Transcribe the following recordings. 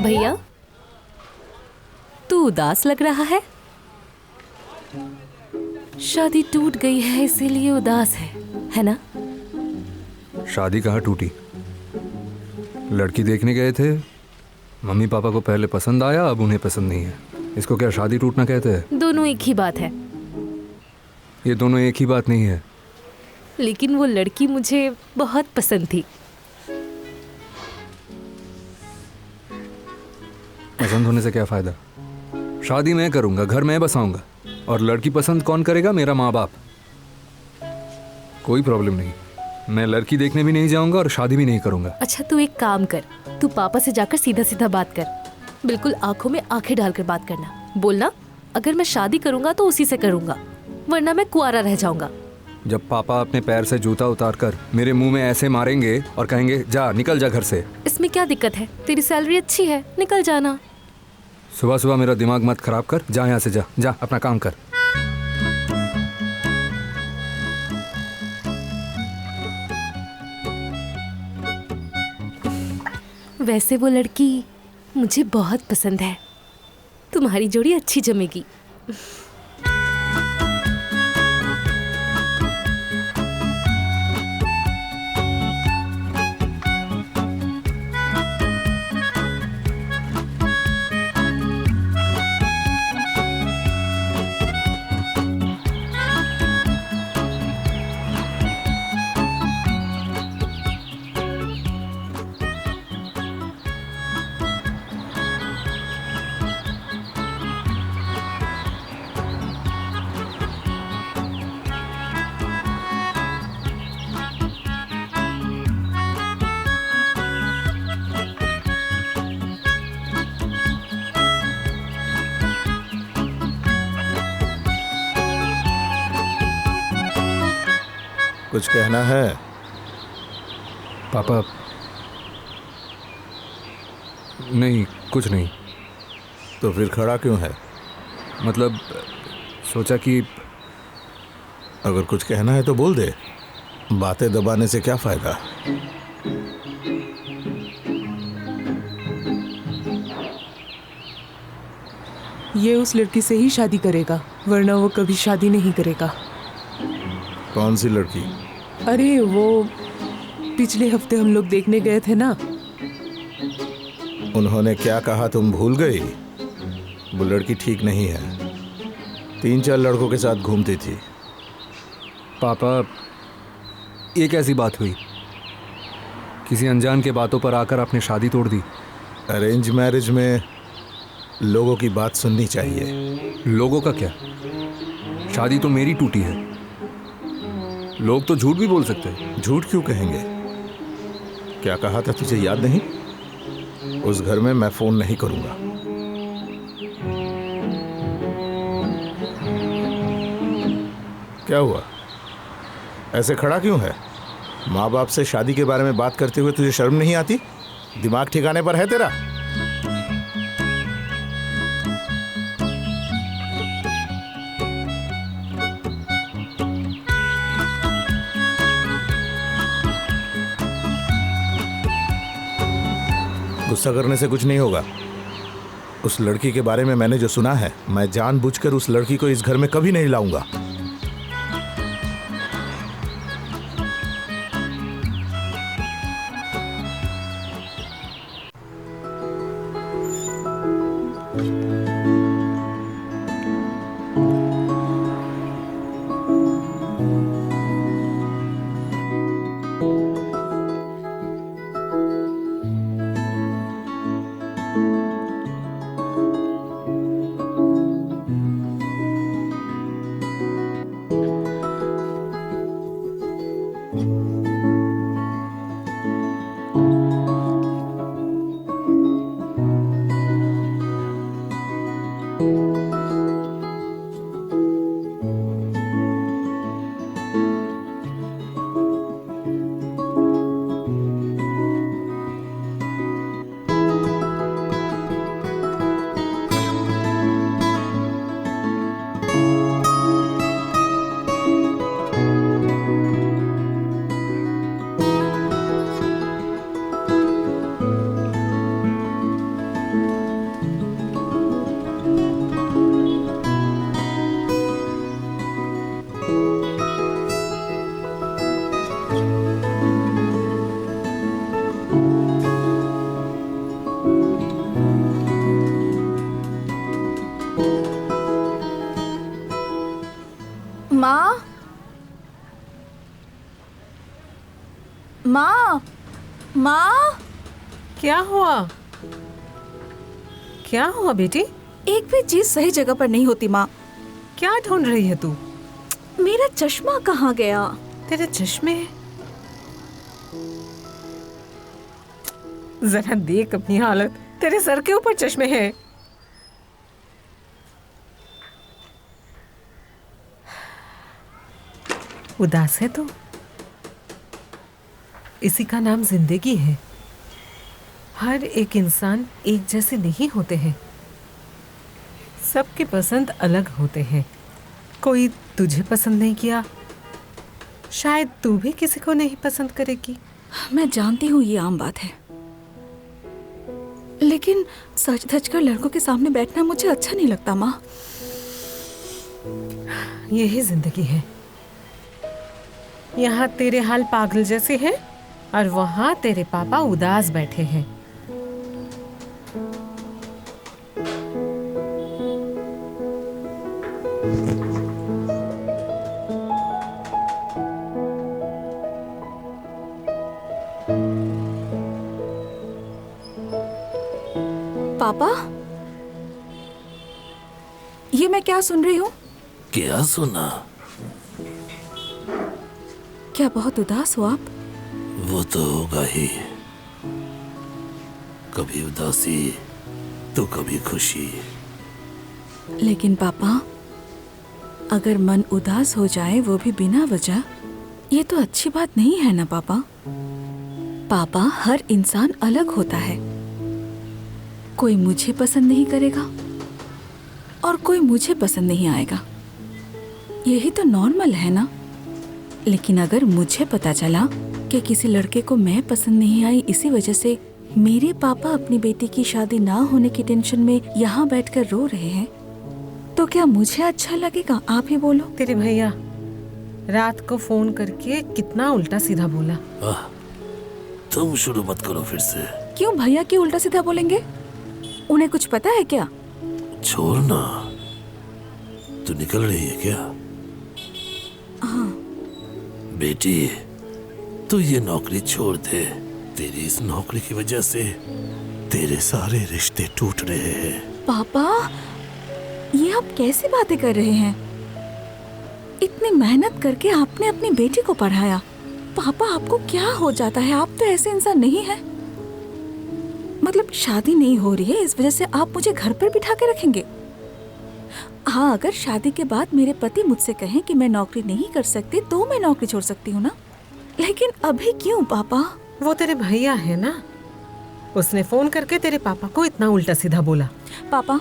भैया, तू उदास लग रहा है। शादी टूट गई है इसीलिए उदास है ना? शादी कहाँ टूटी? लड़की देखने गए थे, मम्मी पापा को पहले पसंद आया, अब उन्हें पसंद नहीं है। इसको क्या शादी टूटना कहते हैं? दोनों एक ही बात है। ये दोनों एक ही बात नहीं है। लेकिन वो लड़की मुझे बहुत पसंद थी। पसंद होने से क्या फायदा? शादी मैं करूंगा, घर मैं बसाऊंगा, और लड़की पसंद कौन करेगा? मेरा माँ बाप। कोई प्रॉब्लम नहीं, मैं लड़की देखने भी नहीं जाऊंगा और शादी भी नहीं करूंगा। अच्छा, तू एक काम कर, तू पापा से जाकर सीधा सीधा बात कर। बिल्कुल आंखों में आंखें डालकर बात करना। बोलना, अगर मैं शादी करूंगा तो उसी से करूंगा, वरना मैं कुंवारा रह जाऊंगा। जब पापा अपने पैर से जूता उतार कर मेरे मुंह में ऐसे मारेंगे और कहेंगे जा निकल जा घर से, इसमें क्या दिक्कत है? तेरी सैलरी अच्छी है, निकल जाना। सुबह सुबह मेरा दिमाग मत खराब कर। जा यहाँ से, जा जा अपना काम कर। वैसे वो लड़की मुझे बहुत पसंद है, तुम्हारी जोड़ी अच्छी जमेगी। कुछ कहना है? पापा, नहीं कुछ नहीं। तो फिर खड़ा क्यों है? मतलब सोचा कि अगर कुछ कहना है तो बोल दे, बातें दबाने से क्या फायदा। ये उस लड़की से ही शादी करेगा, वरना वो कभी शादी नहीं करेगा। कौन सी लड़की? अरे वो पिछले हफ्ते हम लोग देखने गए थे ना। उन्होंने क्या कहा तुम भूल गई? वो लड़की ठीक नहीं है, 3-4 लड़कों के साथ घूमती थी। पापा, ये कैसी बात हुई? किसी अनजान के बातों पर आकर आपने शादी तोड़ दी। अरेंज मैरिज में लोगों की बात सुननी चाहिए। लोगों का क्या? शादी तो मेरी टूटी है। लोग तो झूठ भी बोल सकते हैं। झूठ क्यों कहेंगे? क्या कहा था तुझे याद नहीं? उस घर में मैं फोन नहीं करूंगा। क्या हुआ? ऐसे खड़ा क्यों है? माँ बाप से शादी के बारे में बात करते हुए तुझे शर्म नहीं आती? दिमाग ठिकाने पर है तेरा? गुस्सा करने से कुछ नहीं होगा। उस लड़की के बारे में मैंने जो सुना है, मैं जानबूझकर उस लड़की को इस घर में कभी नहीं लाऊंगा। माँ, माँ, क्या हुआ? क्या हुआ बेटी? एक भी चीज सही जगह पर नहीं होती माँ। क्या ढूंढ रही है तू? मेरा चश्मा कहाँ गया? तेरे चश्मे? जरा देख अपनी हालत, तेरे सर के ऊपर चश्मे हैं। उदास है तू? इसी का नाम जिंदगी है। हर एक इंसान एक जैसे नहीं होते हैं, सबकी पसंद अलग होते हैं। कोई तुझे पसंद नहीं किया, शायद तू भी किसी को नहीं पसंद करेगी। मैं जानती हूँ ये आम बात है, लेकिन सच धज कर लड़कों के सामने बैठना मुझे अच्छा नहीं लगता माँ। यही जिंदगी है। यहाँ तेरे हाल पागल जैसे हैं और वहाँ तेरे पापा उदास बैठे हैं। पापा, ये मैं क्या सुन रही हूँ? क्या सुना? क्या बहुत उदास हो आप? वो तो होगा ही, कभी उदासी तो कभी खुशी। लेकिन पापा, अगर मन उदास हो जाए वो भी बिना वजह, ये तो अच्छी बात नहीं है ना पापा। पापा, हर इंसान अलग होता है। कोई मुझे पसंद नहीं करेगा और कोई मुझे पसंद नहीं आएगा, यही तो नॉर्मल है ना। लेकिन अगर मुझे पता चला कि किसी लड़के को मैं पसंद नहीं आई, इसी वजह से मेरे पापा अपनी बेटी की शादी ना होने की टेंशन में यहाँ बैठकर रो रहे हैं, तो क्या मुझे अच्छा लगेगा? आप ही बोलो। तेरे भैया रात को फोन करके कितना उल्टा सीधा बोला। तुम शुरू मत करो फिर से। क्यों भैया क्यों उल्टा सीधा बोलेंगे? उन्हें कुछ पता है क्या? छोड़ना, तू निकल रही है क्या? हाँ। बेटी, तू ये नौकरी छोड़ दे। तेरी इस नौकरी की वजह से तेरे सारे रिश्ते टूट रहे हैं। पापा, ये आप कैसी बातें कर रहे हैं? इतनी मेहनत करके आपने अपनी बेटी को पढ़ाया। पापा, आपको क्या हो जाता है? आप तो ऐसे इंसान नहीं है। मतलब शादी नहीं हो रही है इस वजह से आप मुझे घर पर बिठा के रखेंगे? हाँ, अगर शादी के बाद मेरे पति मुझसे कहें कि मैं नौकरी नहीं कर सकती तो मैं नौकरी छोड़ सकती हूँ ना, लेकिन अभी क्यों पापा? वो तेरे भैया है ना, उसने फोन करके तेरे पापा को इतना उल्टा सीधा बोला। पापा,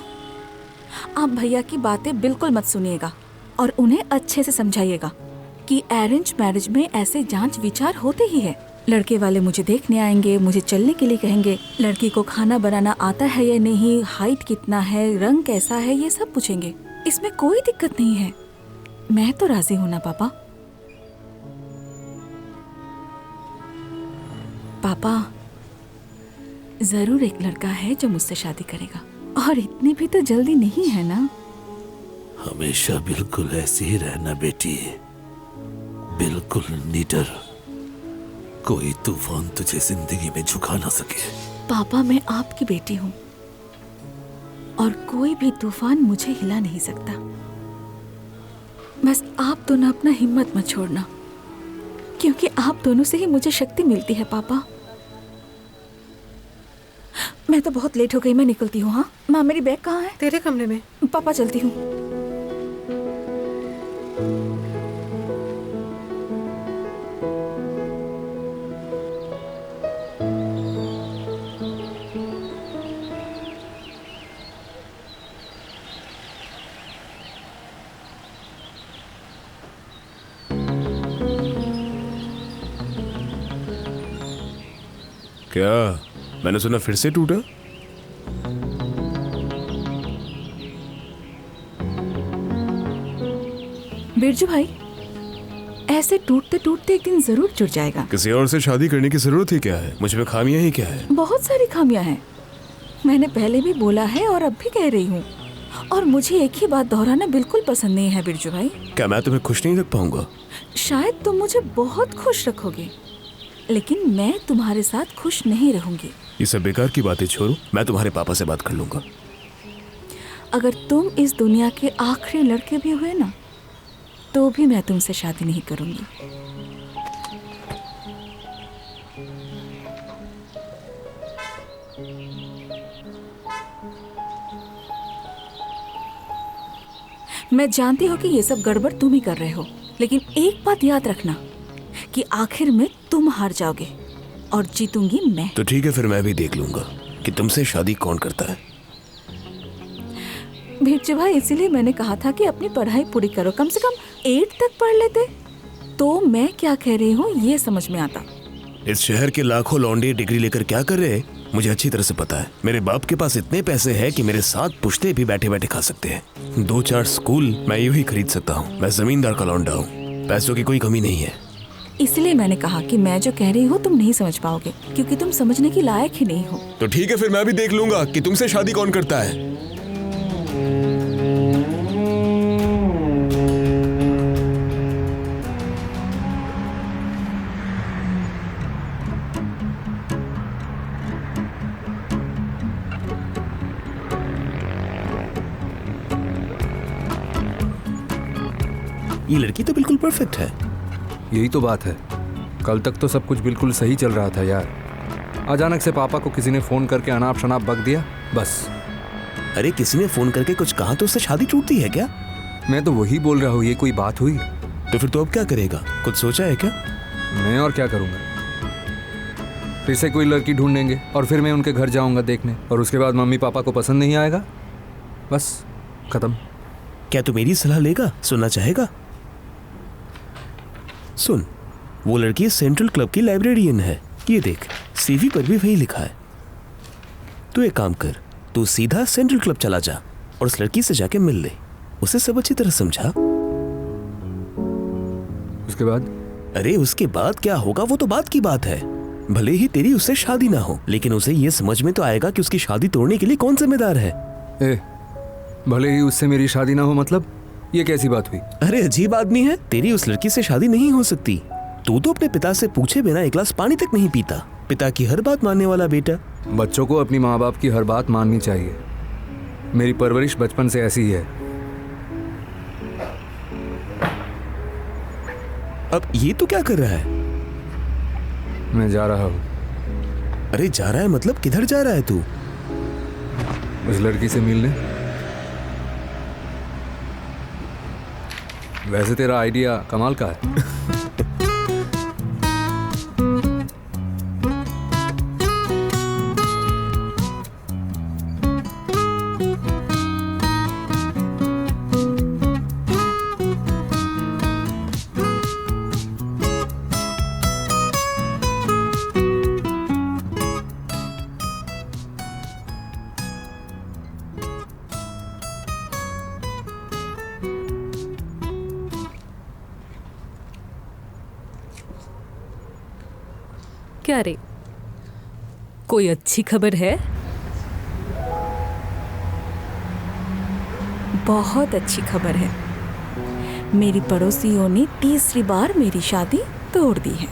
आप भैया की बातें बिल्कुल मत सुनिएगा और उन्हें अच्छे से समझाइएगा कि अरेंज मैरिज में ऐसे जांच विचार होते ही है। लड़के वाले मुझे देखने आएंगे, मुझे चलने के लिए कहेंगे, लड़की को खाना बनाना आता है या नहीं, हाइट कितना है, रंग कैसा है, ये सब पूछेंगे। इसमें कोई दिक्कत नहीं है, मैं तो राजी हूं ना पापा। पापा, जरूर एक लड़का है जो मुझसे शादी करेगा, और इतनी भी तो जल्दी नहीं है ना। हमेशा बिल्कुल ऐसी ही रहना बेटी, बिल्कुल निडर। कोई तूफान तुझे जिंदगी में झुका ना सके। पापा, मैं आपकी बेटी हूँ और कोई भी तूफान मुझे हिला नहीं सकता। बस आप दोनों अपना हिम्मत मत छोड़ना, क्योंकि आप दोनों से ही मुझे शक्ति मिलती है। पापा, मैं तो बहुत लेट हो गई, मैं निकलती हूँ। हाँ माँ, मेरी बैग कहाँ है? तेरे कमरे में। पापा, चलती हूँ। क्या? मैंने सुना फिर से टूटा? बिरजू भाई, ऐसे टूटते टूटते एक दिन जरूर जुड़ जाएगा। किसी और से शादी करने की जरूरत ही क्या है? मुझ में खामियां ही क्या है? बहुत सारी खामियां हैं, मैंने पहले भी बोला है और अब भी कह रही हूँ, और मुझे एक ही बात दोहराना बिल्कुल पसंद नहीं है। बिरजू भाई, क्या मैं तुम्हें खुश नहीं रख पाऊंगा? शायद तुम मुझे बहुत खुश रखोगे, लेकिन मैं तुम्हारे साथ खुश नहीं रहूंगी। ये सब बेकार की बातें छोड़ो, मैं तुम्हारे पापा से बात कर लूंगा। अगर तुम इस दुनिया के आखिरी लड़के भी हुए ना, तो भी मैं तुमसे शादी नहीं करूंगी। मैं जानती हूँ कि ये सब गड़बड़ तुम ही कर रहे हो, लेकिन एक बात याद रखना कि आखिर में तुम हार जाओगे और जीतूंगी मैं। तो ठीक है, फिर मैं भी देख लूंगा कि तुमसे शादी कौन करता है। भेज्जू भाई, इसीलिए मैंने कहा था कि अपनी पढ़ाई पूरी करो, कम से कम 8 तक पढ़ लेते तो मैं क्या कह रही हूँ ये समझ में आता। इस शहर के लाखों लौंडे डिग्री लेकर क्या कर रहे हैं मुझे अच्छी तरह से पता है। मेरे बाप के पास इतने पैसे हैं कि मेरे 7 पुश्ते भी बैठे बैठे खा सकते हैं। 2-4 स्कूल मैं यूं ही खरीद सकता हूँ। मैं जमींदार का लौंडा हूँ, पैसों की कोई कमी नहीं है। इसलिए मैंने कहा कि मैं जो कह रही हूँ तुम नहीं समझ पाओगे, क्योंकि तुम समझने की लायक ही नहीं हो। तो ठीक है, फिर मैं भी देख लूंगा कि तुमसे शादी कौन करता है। ये लड़की तो बिल्कुल परफेक्ट है। यही तो बात है, कल तक तो सब कुछ बिल्कुल सही चल रहा था यार। अचानक से पापा को किसी ने फ़ोन करके अनाप शनाप बक दिया, बस। अरे किसी ने फोन करके कुछ कहा तो उससे शादी टूटती है क्या? मैं तो वही बोल रहा हूँ, ये कोई बात हुई? तो फिर तो अब क्या करेगा, कुछ सोचा है क्या? मैं और क्या करूँगा, फिर से कोई लड़की ढूंढेंगे और फिर मैं उनके घर जाऊँगा देखने, और उसके बाद मम्मी पापा को पसंद नहीं आएगा, बस ख़त्म। क्या तू मेरी सलाह लेगा, सुनना चाहेगा? सुन, वो लड़की सेंट्रल क्लब की लाइब्रेरियन है, ये देख सीवी पर भी वही लिखा है। तू एक काम कर, तू सीधा सेंट्रल क्लब चला जा और उस लड़की से जाके मिल ले, उसे सब अच्छी तरह समझा। उसके बाद? अरे उसके बाद क्या होगा वो तो बात की बात है। भले ही तेरी उससे शादी ना हो, लेकिन उसे ये समझ में तो आएगा कि उसकी शादी तोड़ने के लिए कौन जिम्मेदार है। भले ही उससे मेरी शादी ना हो मतलब, ये कैसी बात हुई? अरे अजीब आदमी है, तेरी उस लड़की से शादी नहीं हो सकती। तू तो अपने पिता से पूछे बिना एक गिलास पानी तक नहीं पीता, पिता की हर बात मानने वाला बेटा। बच्चों को अपनी माँ बाप की हर बात माननी चाहिए, मेरी परवरिश बचपन से ऐसी ही है। अब ये तो क्या कर रहा है? मैं जा रहा हूँ। अरे जा रहा है मतलब किधर जा रहा है तू? उस लड़की से मिलने। वैसे तेरा आइडिया कमाल का है। क्या रे, कोई अच्छी खबर है? बहुत अच्छी खबर है। मेरी पड़ोसियों ने तीसरी बार मेरी शादी तोड़ दी है।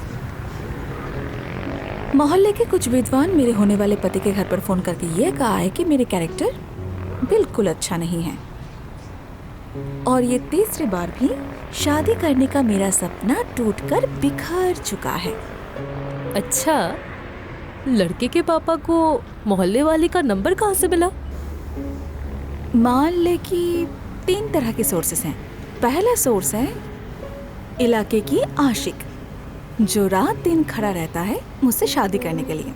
मोहल्ले के कुछ विद्वान मेरे होने वाले पति के घर पर फोन करके ये कहा है कि मेरे कैरेक्टर बिल्कुल अच्छा नहीं है, और ये तीसरी बार भी शादी करने का मेरा सपना टूटकर बिखर चुका है। अच्छा, लड़के के पापा को मोहल्ले वाले का नंबर कहाँ से मिला? मान ले कि 3 तरह के सोर्सेस हैं। पहला सोर्स है इलाके की आशिक, जो रात दिन खड़ा रहता है मुझसे शादी करने के लिए।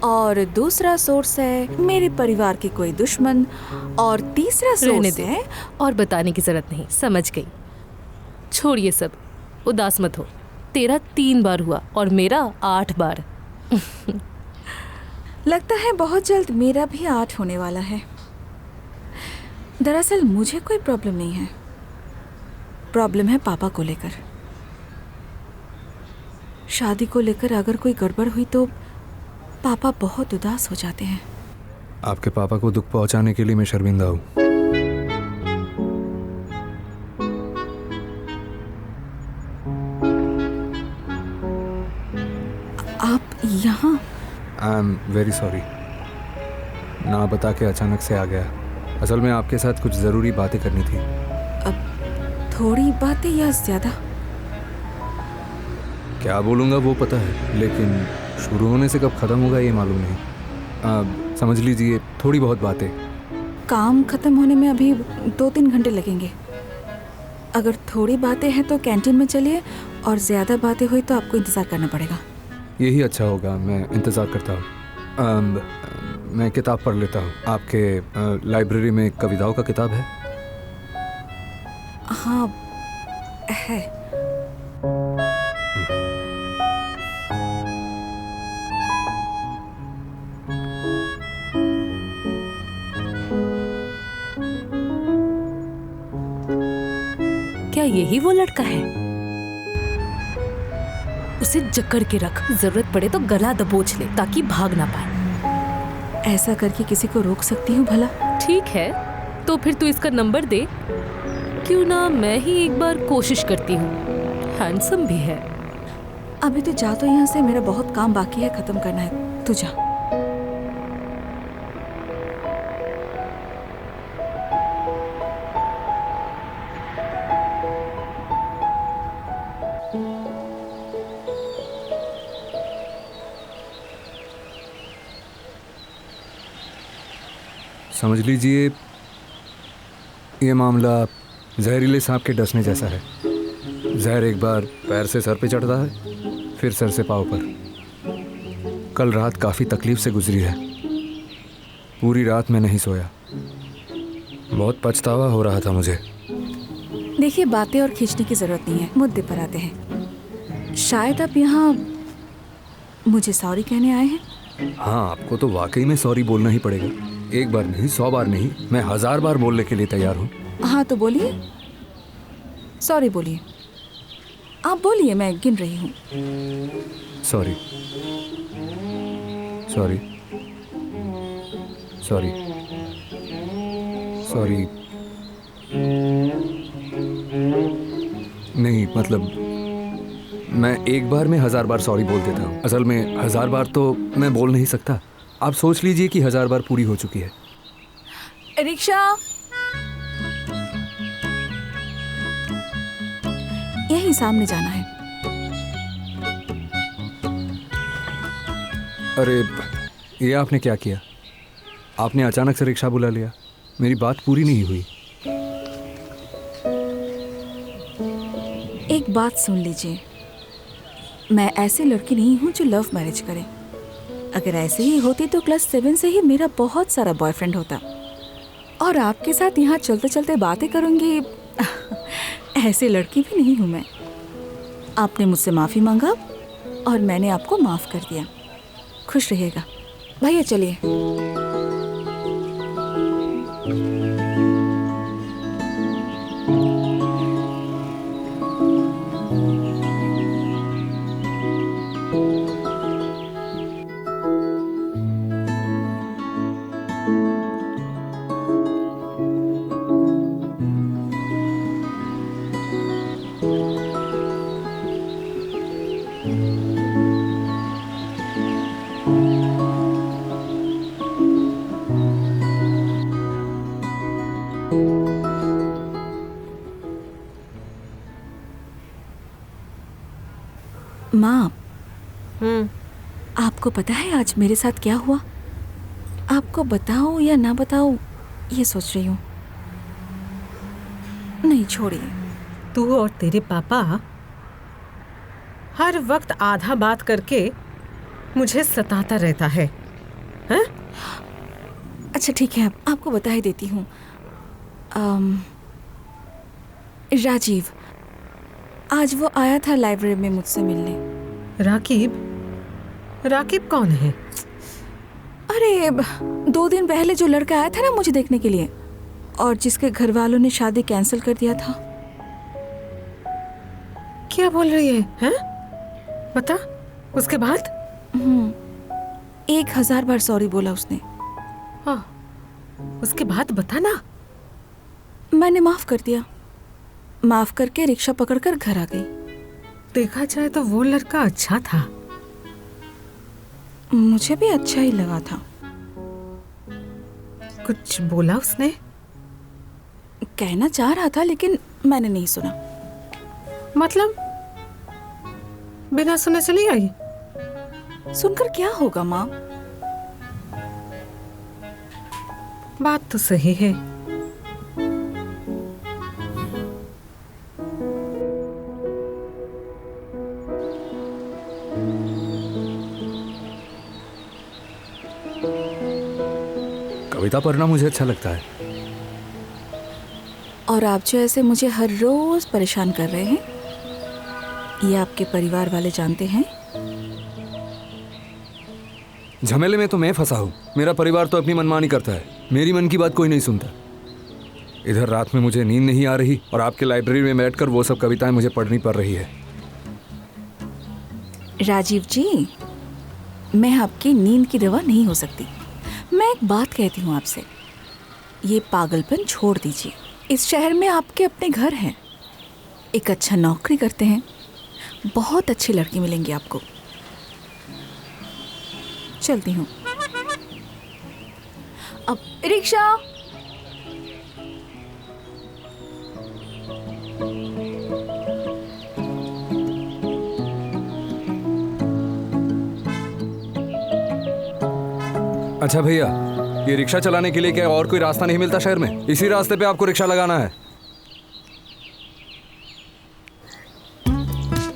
और दूसरा सोर्स है मेरे परिवार के कोई दुश्मन, और तीसरा रहने सोर्स दे, है और बताने की जरूरत नहीं, समझ गई। छोड़ ये सब, उदास मत हो। तेरा 3 बार हुआ और मेरा 8 बार। लगता है बहुत जल्द मेरा भी 8 होने वाला है। दरअसल मुझे कोई प्रॉब्लम नहीं है, प्रॉब्लम है पापा को लेकर। शादी को लेकर अगर कोई गड़बड़ हुई तो पापा बहुत उदास हो जाते हैं। आपके पापा को दुख पहुंचाने के लिए मैं शर्मिंदा हूँ। यहाँ? आई एम वेरी सॉरी, ना बता के अचानक से आ गया। असल में आपके साथ कुछ ज़रूरी बातें करनी थी। थोड़ी बातें या ज़्यादा? क्या बोलूँगा वो पता है, लेकिन शुरू होने से कब ख़त्म होगा ये मालूम नहीं। समझ लीजिए थोड़ी बहुत बातें। काम खत्म होने में अभी 2-3 घंटे लगेंगे। अगर थोड़ी बातें हैं तो कैंटीन में चलिए, और ज़्यादा बातें हुई तो आपको इंतज़ार करना पड़ेगा। यही अच्छा होगा, मैं इंतज़ार करता हूँ। मैं किताब पढ़ लेता हूँ। आपके लाइब्रेरी में कविताओं का किताब है? हाँ है। क्या यही वो लड़का है? उसे जकड़ के रख, जरूरत पड़े तो गला दबोच ले ताकि भाग ना पाए। ऐसा करके किसी को रोक सकती हूँ भला? ठीक है, तो फिर तू इसका नंबर दे। क्यों ना मैं ही एक बार कोशिश करती हूँ, हैंडसम भी है। अभी तो जा, तो यहाँ से मेरा बहुत काम बाकी है, खत्म करना है। तू जा। समझ लीजिए ये मामला जहरीले सांप के डसने जैसा है। जहर एक बार पैर से सर पे चढ़ता है, फिर सर से पाँव पर। कल रात काफ़ी तकलीफ से गुजरी है। पूरी रात मैं नहीं सोया। बहुत पछतावा हो रहा था मुझे। देखिए, बातें और खींचने की जरूरत नहीं है, मुद्दे पर आते हैं। शायद आप यहाँ मुझे सॉरी कहने आए हैं। हाँ, आपको तो वाकई में सॉरी बोलना ही पड़ेगा। एक बार नहीं, 100 बार नहीं, मैं 1000 बार बोलने के लिए तैयार हूँ। हाँ तो बोलिए, सॉरी बोलिए। आप बोलिए, मैं गिन रही हूँ। Sorry, sorry, sorry, sorry. नहीं, मतलब मैं एक बार में 1000 बार सॉरी बोल देता हूँ। असल में 1000 बार तो मैं बोल नहीं सकता। आप सोच लीजिए कि 1000 बार पूरी हो चुकी है। रिक्शा, यही सामने जाना है। अरे, ये आपने क्या किया? आपने अचानक से रिक्शा बुला लिया। मेरी बात पूरी नहीं हुई। एक बात सुन लीजिए, मैं ऐसी लड़की नहीं हूँ जो लव मैरिज करे। अगर ऐसे ही होती तो क्लास 7 से ही मेरा बहुत सारा बॉयफ्रेंड होता, और आपके साथ यहाँ चलते चलते बातें करूँगी। ऐसी लड़की भी नहीं हूँ मैं। आपने मुझसे माफ़ी मांगा और मैंने आपको माफ़ कर दिया। खुश रहिएगा। भैया चलिए। माँ, आपको पता है आज मेरे साथ क्या हुआ? आपको बताऊं या ना बताऊं ये सोच रही हूँ। नहीं, छोड़िए। तू और तेरे पापा हर वक्त आधा बात करके मुझे सताता रहता है, हैं? अच्छा ठीक है, आपको बता ही देती हूँ। राजीव, आज वो आया था लाइब्रेरी में मुझसे मिलने। राकीब? राकीब कौन है? अरे 2 दिन पहले जो लड़का आया था ना मुझे देखने के लिए, और जिसके घर वालों ने शादी कैंसिल कर दिया था। क्या बोल रही है, हैं? बता, उसके बाद? 1000 बार सॉरी बोला उसने। हाँ, उसके बाद बता ना। मैंने माफ कर दिया। माफ करके रिक्शा पकड़कर घर आ गई। देखा जाए तो वो लड़का अच्छा था, मुझे भी अच्छा ही लगा था। कुछ बोला उसने? कहना चाह रहा था लेकिन मैंने नहीं सुना। मतलब बिना सुने चली आई? सुनकर क्या होगा माँ? बात तो सही है। कविता पढ़ना मुझे अच्छा लगता है। और आप जो ऐसे मुझे हर रोज परेशान कर रहे हैं, ये आपके परिवार वाले जानते हैं? झमेले में तो मैं फंसा हूँ। मेरा परिवार तो अपनी मनमानी करता है, मेरी मन की बात कोई नहीं सुनता। इधर रात में मुझे नींद नहीं आ रही और आपके लाइब्रेरी में बैठकर वो सब कविताएं मुझे पढ़नी पड़ रही है। राजीव जी, मैं आपकी नींद की दवा नहीं हो सकती। मैं एक बात कहती हूँ आपसे, ये पागलपन छोड़ दीजिए। इस शहर में आपके अपने घर हैं, एक अच्छा नौकरी करते हैं, बहुत अच्छी लड़की मिलेंगी आपको। चलती हूँ। अब रिक्शा। अच्छा भैया, ये रिक्शा चलाने के लिए क्या और कोई रास्ता नहीं मिलता शहर में? इसी रास्ते पे आपको रिक्शा लगाना है।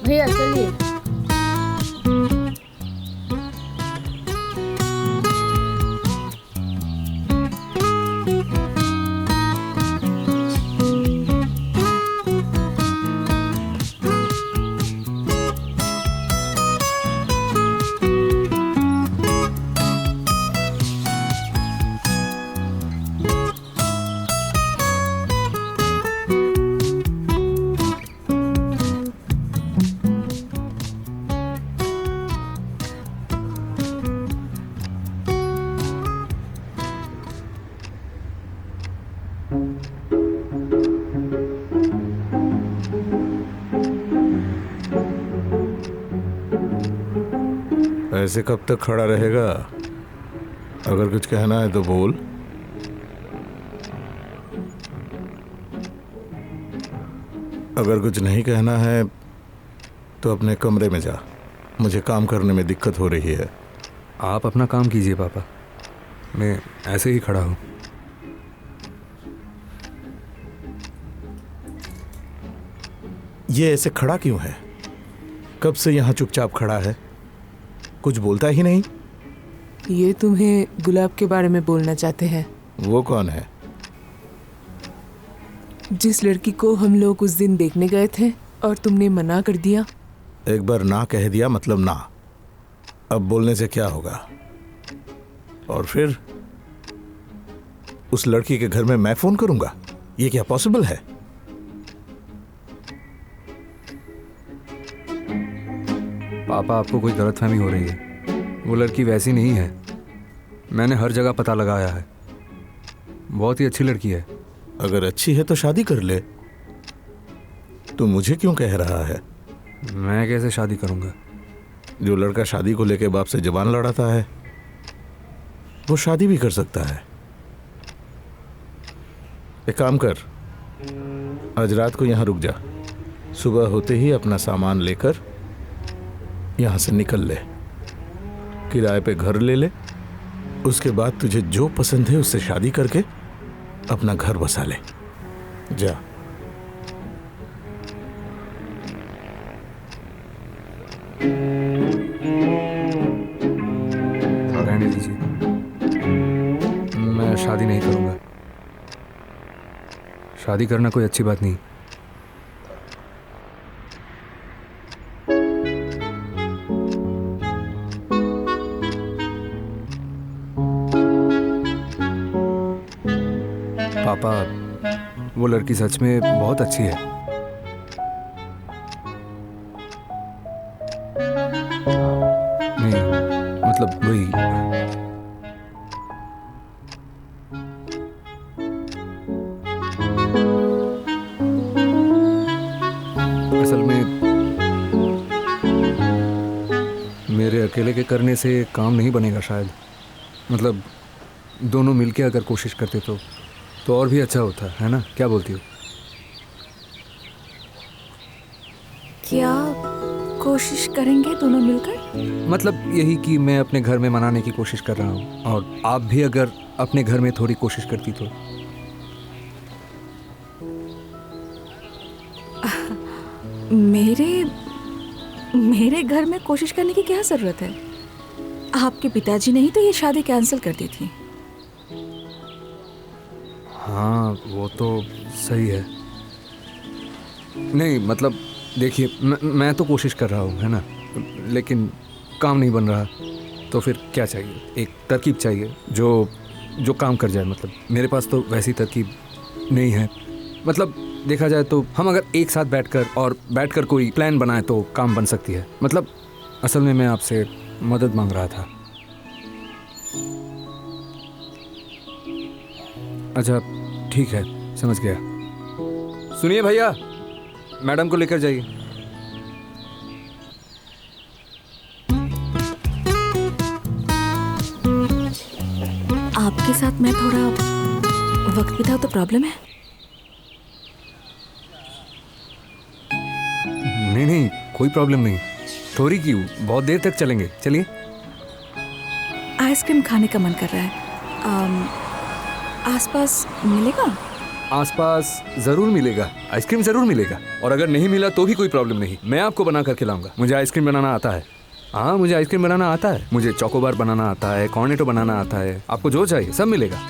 भैया चलिए। ऐसे कब तक खड़ा रहेगा? अगर कुछ कहना है तो बोल। अगर कुछ नहीं कहना है तो अपने कमरे में जा, मुझे काम करने में दिक्कत हो रही है। आप अपना काम कीजिए पापा, मैं ऐसे ही खड़ा हूँ। ये ऐसे खड़ा क्यों है? कब से यहाँ चुपचाप खड़ा है, कुछ बोलता ही नहीं? ये तुम्हें गुलाब के बारे में बोलना चाहते हैं। वो कौन है? जिस लड़की को हम लोग उस दिन देखने गए थे और तुमने मना कर दिया। एक बार ना कह दिया मतलब ना, अब बोलने से क्या होगा? और फिर उस लड़की के घर में मैं फोन करूंगा? ये क्या पॉसिबल है? पापा, आपको कोई गलतफहमी हो रही है। वो लड़की वैसी नहीं है, मैंने हर जगह पता लगाया है। बहुत ही अच्छी लड़की है। अगर अच्छी है तो शादी कर ले। तू मुझे क्यों कह रहा है? मैं कैसे शादी करूंगा? जो लड़का शादी को लेके बाप से जबान लड़ाता है वो शादी भी कर सकता है। एक काम कर, आज रात को यहाँ रुक जा, सुबह होते ही अपना सामान लेकर यहाँ से निकल ले। किराए पे घर ले ले, उसके बाद तुझे जो पसंद है उससे शादी करके अपना घर बसा ले। जा। रहने दीजिए, मैं शादी नहीं करूंगा। शादी करना कोई अच्छी बात नहीं। पापा, वो लड़की सच में बहुत अच्छी है। नहीं, मतलब वही। असल में मेरे अकेले के करने से काम नहीं बनेगा शायद। मतलब दोनों मिलके अगर कोशिश करते तो और भी अच्छा होता है ना? क्या बोलती हो? क्या कोशिश करेंगे दोनों मिलकर? मतलब यही कि मैं अपने घर में मनाने की कोशिश कर रहा हूँ, और आप भी अगर अपने घर में थोड़ी कोशिश करती तो। मेरे घर में कोशिश करने की क्या जरूरत है? आपके पिताजी ने ही तो ये शादी कैंसिल कर दी थी। हाँ वो तो सही है। नहीं मतलब देखिए, मैं तो कोशिश कर रहा हूँ, है ना, लेकिन काम नहीं बन रहा। तो फिर क्या चाहिए? एक तरकीब चाहिए जो काम कर जाए। मतलब मेरे पास तो वैसी तरकीब नहीं है। मतलब देखा जाए तो हम अगर एक साथ बैठकर कोई प्लान बनाए तो काम बन सकती है। मतलब असल में मैं आपसे मदद मांग रहा था। अच्छा ठीक है, समझ गया। सुनिए भैया, मैडम को लेकर जाइए। आपके साथ मैं थोड़ा वक्त बिताऊं तो प्रॉब्लम है? नहीं, कोई प्रॉब्लम नहीं। थोड़ी क्यों, बहुत देर तक चलेंगे। चलिए। आइसक्रीम खाने का मन कर रहा है। आसपास मिलेगा? आसपास जरूर मिलेगा, आइसक्रीम जरूर मिलेगा। और अगर नहीं मिला तो भी कोई प्रॉब्लम नहीं, मैं आपको बना कर खिलाऊंगा। मुझे आइसक्रीम बनाना आता है। हाँ, मुझे आइसक्रीम बनाना आता है। मुझे चोकोबार बनाना आता है, कॉर्नेटो बनाना आता है। आपको जो चाहिए सब मिलेगा।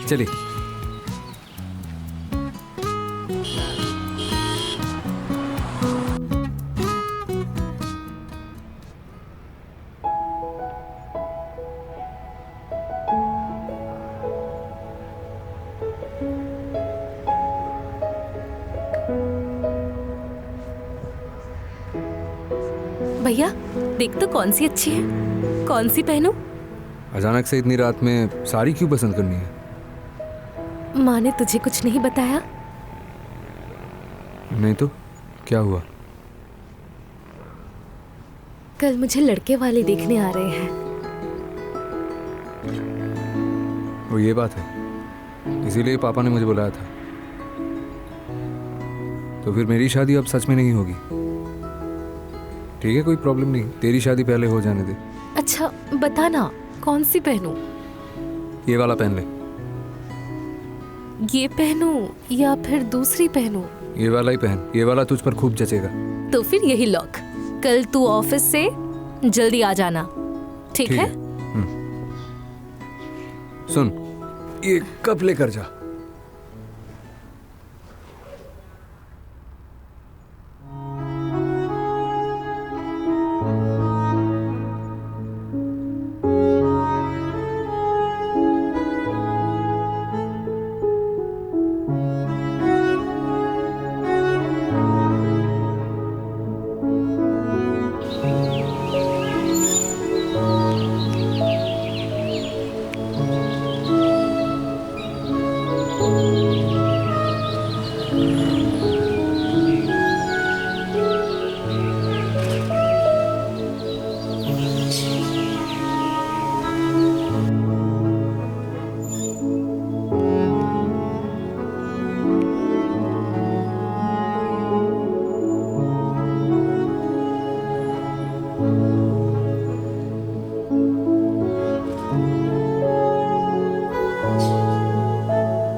चलिए। भैया देख तो कौन सी अच्छी है, कौन सी पहनूं? अचानक से इतनी रात में साड़ी क्यों पसंद करनी है? माँ ने तुझे कुछ नहीं बताया? नहीं तो क्या हुआ? कल मुझे लड़के वाले देखने आ रहे हैं। वो ये बात है, इसीलिए पापा ने मुझे बुलाया था। तो फिर मेरी शादी अब सच में नहीं होगी। ठीक है, कोई प्रॉब्लम नहीं, तेरी शादी पहले हो जाने दे। अच्छा बता ना, कौन सी पहनूं? ये वाला पहन ले। ये पहनूं या फिर दूसरी पहनूं? ये वाला ही पहन, ये वाला तुझ पर खूब जचेगा। तो फिर यही लॉक। कल तू ऑफिस से जल्दी आ जाना, ठीक है? सुन, ये कप लेकर जा।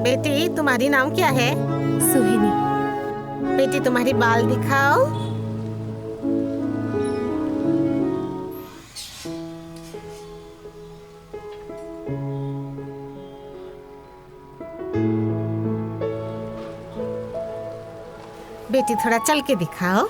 बेटी, तुम्हारी नाम क्या है? सुहिनी। बेटी तुम्हारी बाल दिखाओ। बेटी थोड़ा चल के दिखाओ।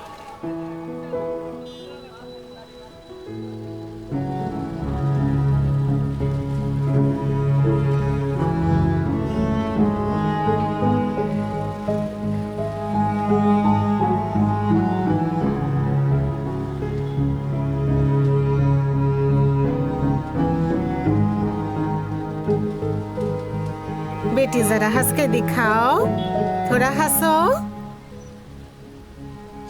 बेटी जरा हंस के दिखाओ, थोड़ा हंसो।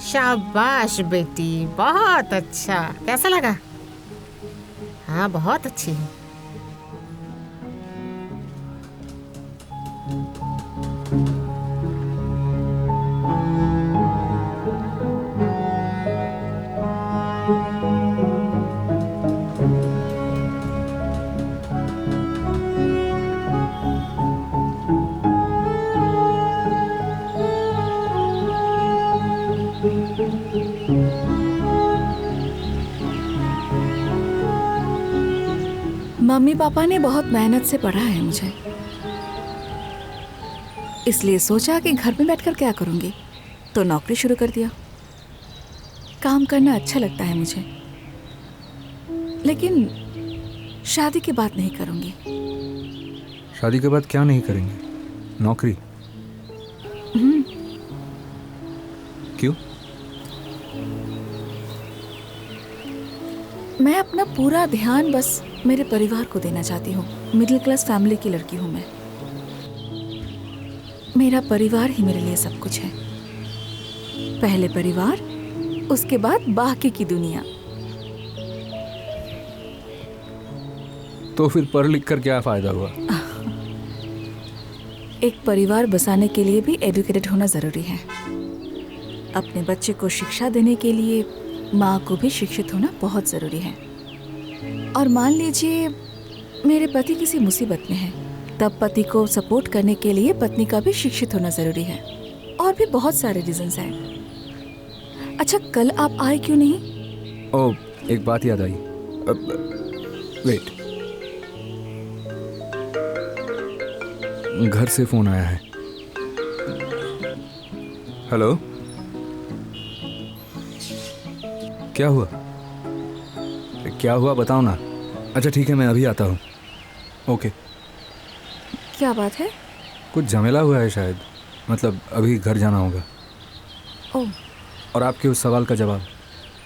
शाबाश बेटी, बहुत अच्छा। कैसा लगा? हाँ बहुत अच्छी है। मम्मी पापा ने बहुत मेहनत से पढ़ा है मुझे, इसलिए सोचा कि घर में बैठकर क्या करूंगी, तो नौकरी शुरू कर दिया। काम करना अच्छा लगता है मुझे, लेकिन शादी की बात नहीं करूंगी। शादी के बाद क्या नहीं करेंगे? नौकरी? क्यों? मैं अपना पूरा ध्यान बस मेरे परिवार को देना चाहती हूँ। मिडिल क्लास फैमिली की लड़की हूँ मैं। मेरा परिवार ही मेरे लिए सब कुछ है। पहले परिवार, उसके बाद बाकी की दुनिया। तो फिर पढ़ लिख कर क्या फायदा हुआ? एक परिवार बसाने के लिए भी एजुकेटेड होना जरूरी है। अपने बच्चे को शिक्षा देने के लिए माँ को भी शिक्षित होना बहुत जरूरी है। और मान लीजिए मेरे पति किसी मुसीबत में है, तब पति को सपोर्ट करने के लिए पत्नी का भी शिक्षित होना जरूरी है। और भी बहुत सारे रीजंस हैं। अच्छा, कल आप आए क्यों नहीं? ओह, एक बात याद आई। वेट, घर से फोन आया है। हेलो, क्या हुआ? क्या हुआ बताओ ना। अच्छा ठीक है, मैं अभी आता हूँ। ओके। क्या बात है? कुछ झमेला हुआ है शायद, मतलब अभी घर जाना होगा। ओह। और आपके उस सवाल का जवाब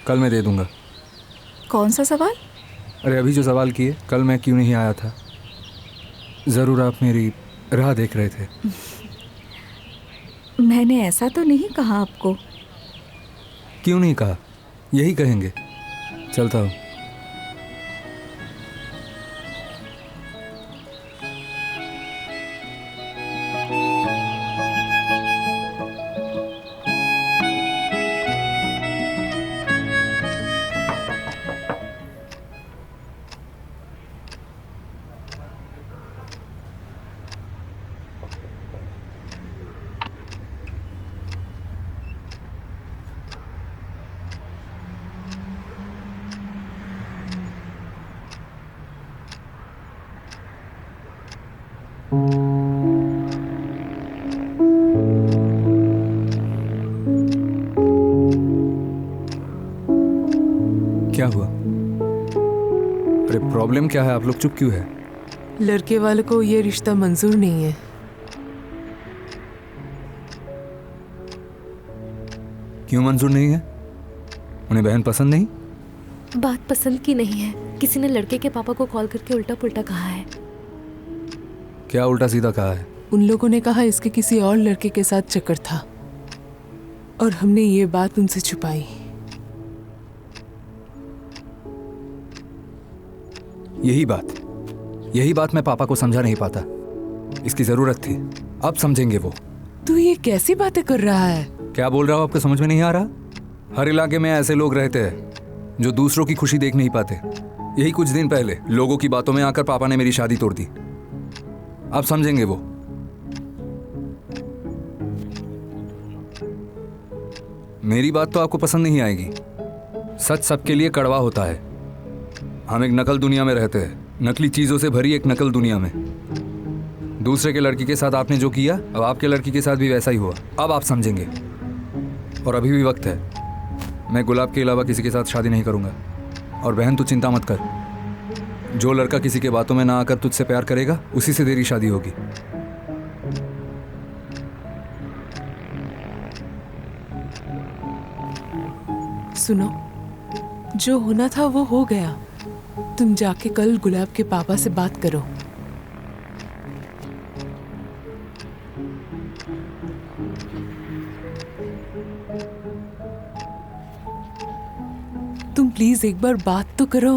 कल मैं दे दूंगा। कौन सा सवाल? अरे अभी जो सवाल किए, कल मैं क्यों नहीं आया था। ज़रूर आप मेरी राह देख रहे थे। मैंने ऐसा तो नहीं कहा आपको। क्यों नहीं कहा? यही कहेंगे। चलता हूँ। क्या हुआ? अरे प्रॉब्लम क्या है? आप लोग चुप क्यों है? लड़के वाले को ये रिश्ता मंजूर नहीं है। क्यों मंजूर नहीं है? उन्हें बहन पसंद नहीं? बात पसंद की नहीं है, किसी ने लड़के के पापा को कॉल करके उल्टा पुल्टा कहा है। क्या उल्टा सीधा कहा है? उन लोगों ने कहा इसके किसी और लड़के के साथ चक्कर था, और हमने ये बात उनसे छुपाई। यही बात मैं पापा को समझा नहीं पाता। इसकी जरूरत थी, अब समझेंगे वो। तू ये कैसी बातें कर रहा है? क्या बोल रहा हो? आपको समझ में नहीं आ रहा? हर इलाके में ऐसे लोग रहते हैं जो दूसरों की खुशी देख नहीं पाते। यही कुछ दिन पहले लोगों की बातों में आकर पापा ने मेरी शादी तोड़ दी। अब समझेंगे वो। मेरी बात तो आपको पसंद नहीं आएगी। सच सबके लिए कड़वा होता है। हम एक नकल दुनिया में रहते हैं, नकली चीजों से भरी एक नकल दुनिया में। दूसरे के लड़की के साथ आपने जो किया, अब आपके लड़की के साथ भी वैसा ही हुआ। अब आप समझेंगे, और अभी भी वक्त है। मैं गुलाब के अलावा किसी के साथ शादी नहीं करूंगा। और बहन, तू चिंता मत कर। जो लड़का किसी के बातों में ना आकर तुझसे प्यार करेगा, उसी से तेरी शादी होगी। सुनो, जो होना था वो हो गया। तुम जाके कल गुलाब के पापा से बात करो। तुम प्लीज एक बार बात तो करो।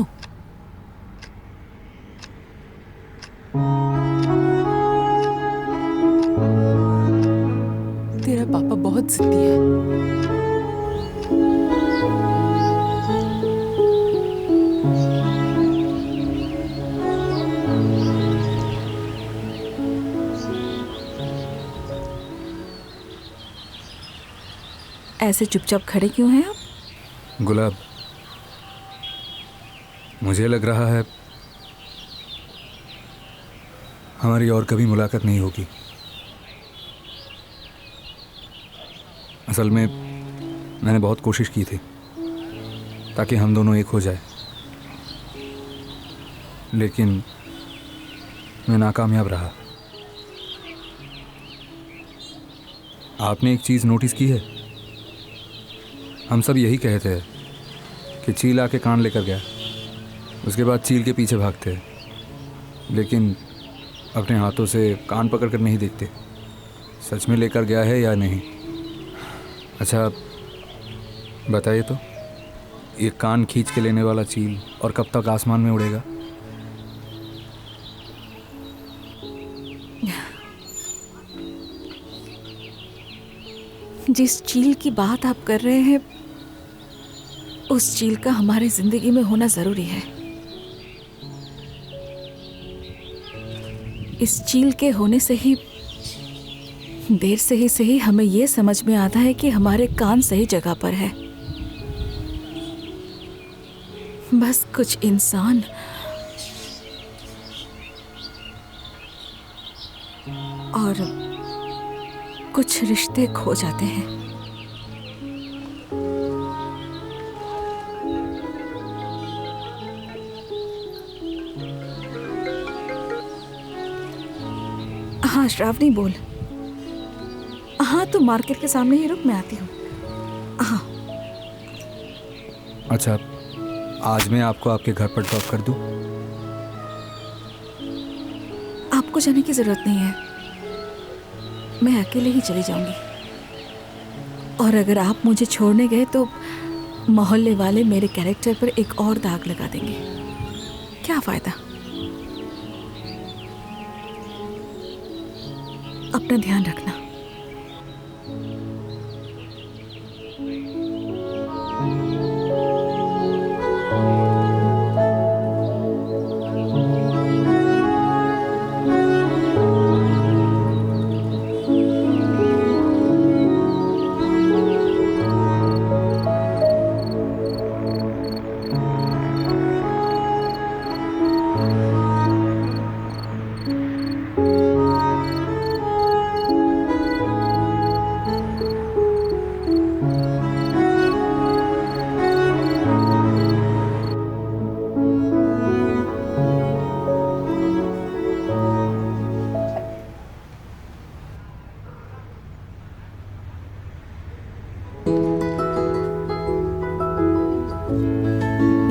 ऐसे चुपचाप खड़े क्यों हैं आप? गुलाब, मुझे लग रहा है हमारी और कभी मुलाकात नहीं होगी। असल में मैंने बहुत कोशिश की थी ताकि हम दोनों एक हो जाए, लेकिन मैं नाकामयाब रहा। आपने एक चीज़ नोटिस की है? हम सब यही कहते हैं कि चील आके कान लेकर गया, उसके बाद चील के पीछे भागते हैं, लेकिन अपने हाथों से कान पकड़ कर नहीं देखते सच में लेकर गया है या नहीं। अच्छा बताइए तो, ये कान खींच के लेने वाला चील और कब तक आसमान में उड़ेगा? जिस चील की बात आप कर रहे हैं, उस चील का हमारे जिंदगी में होना जरूरी है। इस चील के होने से ही, देर से ही सही, हमें यह समझ में आता है कि हमारे कान सही जगह पर है। बस कुछ इंसान और कुछ रिश्ते खो जाते हैं। हाँ श्रावणी बोल। हाँ तो मार्केट के सामने ही रुक, मैं आती हूँ। हाँ अच्छा, आज मैं आपको आपके घर पर ड्रॉप कर दूँ? आपको जाने की जरूरत नहीं है, मैं अकेले ही चली जाऊंगी। और अगर आप मुझे छोड़ने गए तो मोहल्ले वाले मेरे कैरेक्टर पर एक और दाग लगा देंगे। क्या फायदा? अपना ध्यान रखना।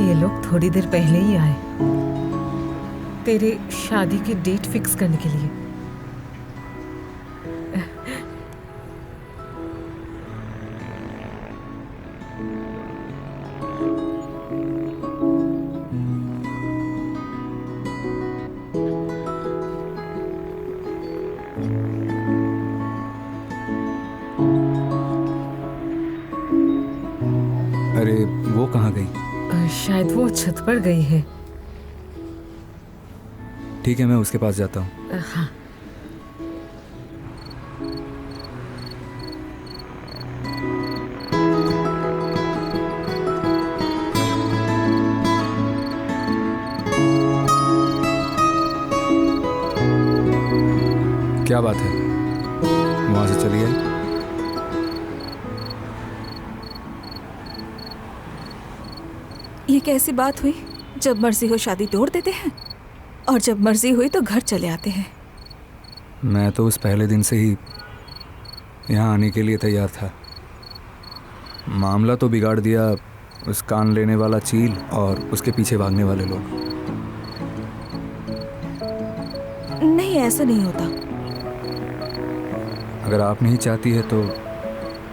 ये लोग थोड़ी देर पहले ही आए तेरे शादी की डेट फिक्स करने के लिए। अरे वो कहाँ गई? शायद वो छत पर गई है। ठीक है, मैं उसके पास जाता हूँ। हाँ। क्या बात है, वहाँ से चली आई? ये कैसी बात हुई? जब मर्जी हो शादी तोड़ देते हैं और जब मर्जी हुई तो घर चले आते हैं। मैं तो उस पहले दिन से ही यहाँ आने के लिए तैयार था। मामला तो बिगाड़ दिया उस कान लेने वाला चील और उसके पीछे भागने वाले लोग। नहीं, ऐसा नहीं होता। अगर आप नहीं चाहती है तो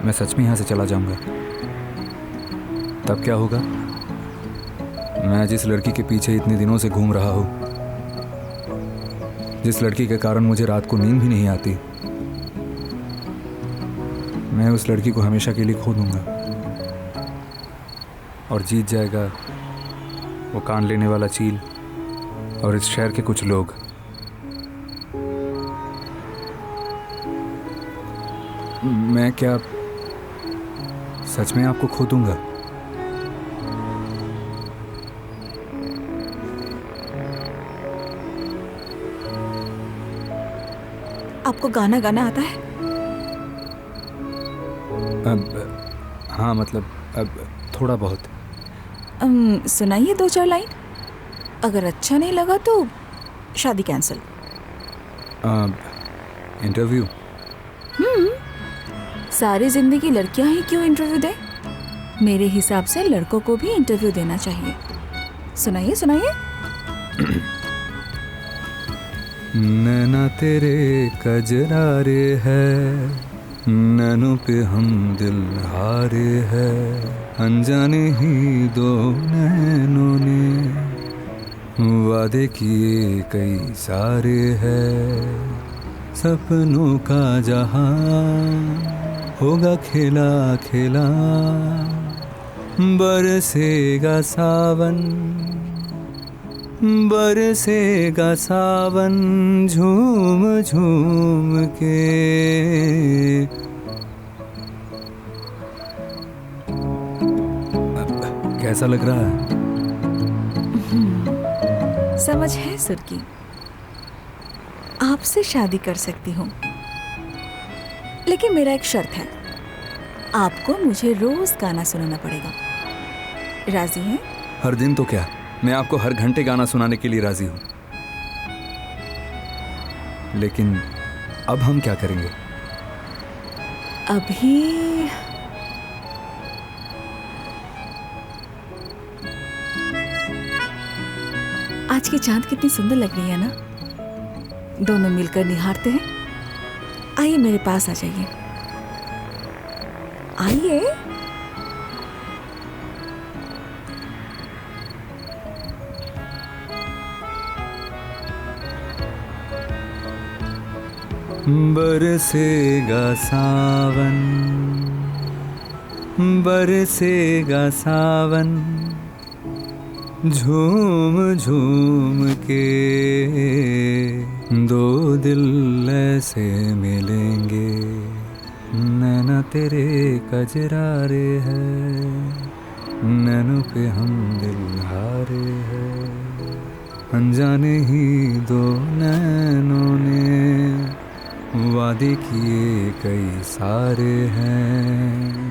मैं सच में यहाँ से चला जाऊँगा। तब क्या होगा? मैं जिस लड़की के पीछे इतने दिनों से घूम रहा हूँ, जिस लड़की के कारण मुझे रात को नींद भी नहीं आती, मैं उस लड़की को हमेशा के लिए खो दूंगा और जीत जाएगा वो कान लेने वाला चील और इस शहर के कुछ लोग। मैं क्या सच में आपको खो दूंगा। आपको गाना गाना आता है? अब हाँ, मतलब अब थोड़ा बहुत। सुनाइए 2-4 लाइन। अगर अच्छा नहीं लगा तो शादी कैंसिल। इंटरव्यू? सारी जिंदगी लड़कियां ही क्यों इंटरव्यू दें? मेरे हिसाब से लड़कों को भी इंटरव्यू देना चाहिए। सुनाइए सुनाइए। नैना तेरे कजरारे है, नैनों पे हम दिल हारे है, अनजाने ही दो नैनों ने वादे किए कई सारे है, सपनों का जहां होगा खेला खेला, बरसेगा सावन, बरसेगा सावन झूम झूम के। कैसा लग रहा है? समझ है सुर की। आपसे शादी कर सकती हूँ, लेकिन मेरा एक शर्त है, आपको मुझे रोज गाना सुनाना पड़ेगा। राजी हैं? हर दिन तो क्या, मैं आपको हर घंटे गाना सुनाने के लिए राजी हूँ। लेकिन अब हम क्या करेंगे? अभी आज की चांद कितनी सुंदर लग रही है ना। दोनों मिलकर निहारते हैं। आइए मेरे पास आ जाइए, आइए। बरसेगा सावन, बरसेगा सावन झूम झूम के, दो दिल ऐसे मिलेंगे, नैना तेरे कजरारे है, नैनों पे हम दिल हारे है, अनजाने ही दो नैनों ने वादे किए कई सारे हैं,